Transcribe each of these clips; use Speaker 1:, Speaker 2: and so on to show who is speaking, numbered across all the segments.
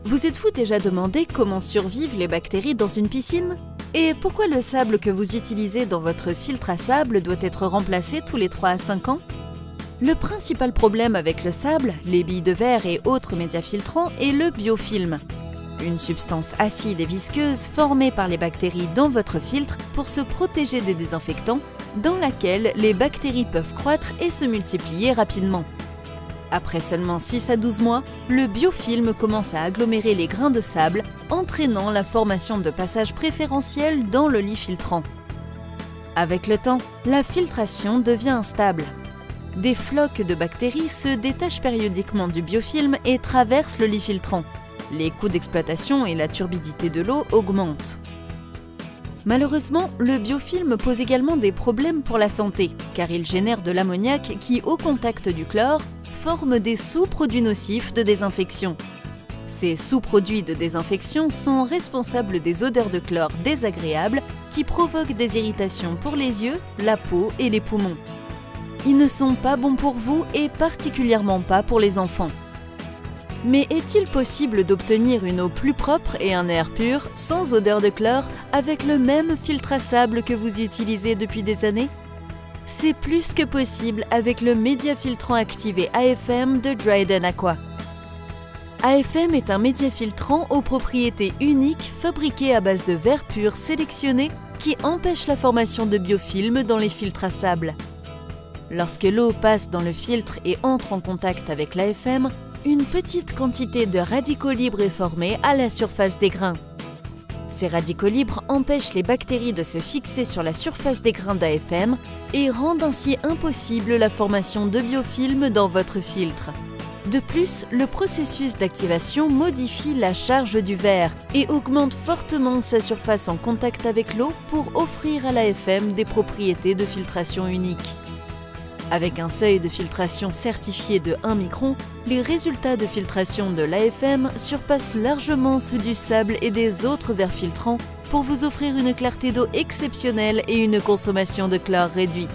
Speaker 1: Vous êtes-vous déjà demandé comment survivent les bactéries dans une piscine? Et pourquoi le sable que vous utilisez dans votre filtre à sable doit être remplacé tous les 3 à 5 ans? Le principal problème avec le sable, les billes de verre et autres médias filtrants est le biofilm, une substance acide et visqueuse formée par les bactéries dans votre filtre pour se protéger des désinfectants, dans laquelle les bactéries peuvent croître et se multiplier rapidement. Après seulement 6 à 12 mois, le biofilm commence à agglomérer les grains de sable, entraînant la formation de passages préférentiels dans le lit filtrant. Avec le temps, la filtration devient instable. Des flocs de bactéries se détachent périodiquement du biofilm et traversent le lit filtrant. Les coûts d'exploitation et la turbidité de l'eau augmentent. Malheureusement, le biofilm pose également des problèmes pour la santé, car il génère de l'ammoniac qui, au contact du chlore, forme des sous-produits nocifs de désinfection. Ces sous-produits de désinfection sont responsables des odeurs de chlore désagréables qui provoquent des irritations pour les yeux, la peau et les poumons. Ils ne sont pas bons pour vous et particulièrement pas pour les enfants. Mais est-il possible d'obtenir une eau plus propre et un air pur, sans odeur de chlore, avec le même filtre à sable que vous utilisez depuis des années? C'est plus que possible avec le média filtrant activé AFM de Dryden Aqua. AFM est un média filtrant aux propriétés uniques fabriqué à base de verre pur sélectionné qui empêche la formation de biofilm dans les filtres à sable. Lorsque l'eau passe dans le filtre et entre en contact avec l'AFM, une petite quantité de radicaux libres est formée à la surface des grains. Ces radicaux libres empêchent les bactéries de se fixer sur la surface des grains d'AFM et rendent ainsi impossible la formation de biofilm dans votre filtre. De plus, le processus d'activation modifie la charge du verre et augmente fortement sa surface en contact avec l'eau pour offrir à l'AFM des propriétés de filtration uniques. Avec un seuil de filtration certifié de 1 micron, les résultats de filtration de l'AFM surpassent largement ceux du sable et des autres verres filtrants pour vous offrir une clarté d'eau exceptionnelle et une consommation de chlore réduite.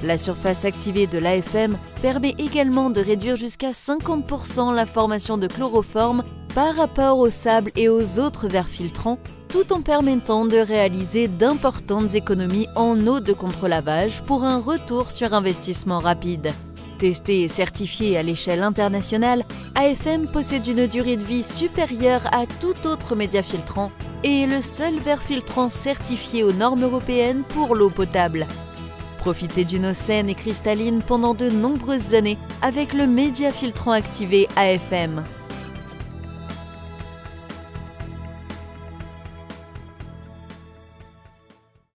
Speaker 1: La surface activée de l'AFM permet également de réduire jusqu'à 50% la formation de chloroforme par rapport au sable et aux autres verres filtrants, tout en permettant de réaliser d'importantes économies en eau de contre-lavage pour un retour sur investissement rapide. Testé et certifié à l'échelle internationale, AFM possède une durée de vie supérieure à tout autre média filtrant et est le seul verre filtrant certifié aux normes européennes pour l'eau potable. Profitez d'une eau saine et cristalline pendant de nombreuses années avec le média filtrant activé AFM.